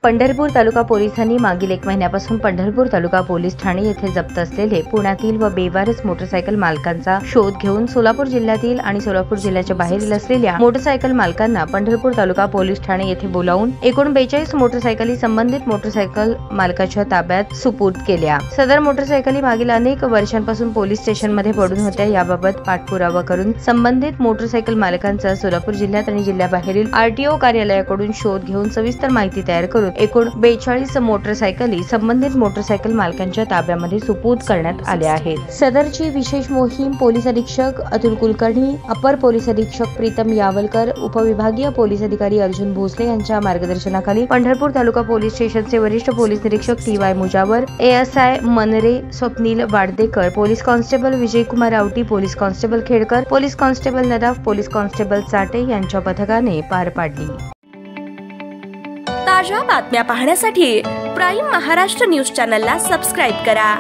पंढरपूर तालुका पोलिसांनी मागील 1 महिन्यापासून पंढरपूर तालुका पोलीस ठाणे येथे जप्त असलेले पुण्यातील व बेवारस मोटरसायकल मालकांचा शोध घेऊन सोलापूर जिल्ह्यातील आणि सोलापूर जिल्ह्याच्या बाहेरील असलेल्या मोटरसायकल मालकांना पंढरपूर तालुका पोलीस ठाणे येथे बोलावून एकूण 42 मोटरसायकली संबंधित मोटरसायकल मालकाच्या ताब्यात सुपूर्द केल्या। सदर मोटरसायकली मागील अनेक वर्षांपासून पोलीस स्टेशनमध्ये पडून होत्या। याबाबत पाठपुरावा करून संबंधित मोटरसायकल मालकांचा सोलापूर जिल्ह्यात आणि जिल्ह्याबाहेरील आरटीओ कार्यालयाकडून शोध घेऊन सविस्तर माहिती तयार करून एकूण 42 मोटरसायकली संबंधित मोटरसायकल मालकांच्या ताब्यामध्ये सुपूर्द करण्यात आल्या आहेत। सदरची विशेष मोहीम पोलीस अधीक्षक अतुल कुलकर्णी, अपर पोलीस अधीक्षक प्रीतम यावलकर, उपविभागीय पोलीस अधिकारी अर्जुन भोसले यांच्या मार्गदर्शनाखाली पंढरपूर तालुका पोलीस स्टेशनचे वरिष्ठ पोलीस निरीक्षक TY Mujawar, ASI Manre Swapnil Wadadekar, police constable Vijaykumar Awati, police constable Khedkar, police constable Nadaf, police constable Chate यांच्या पथकाने पार पाडली। ताज्या बातम्या पाहण्यासाठी प्राईम महाराष्ट्र न्यूज चॅनलला सबस्क्राईब करा।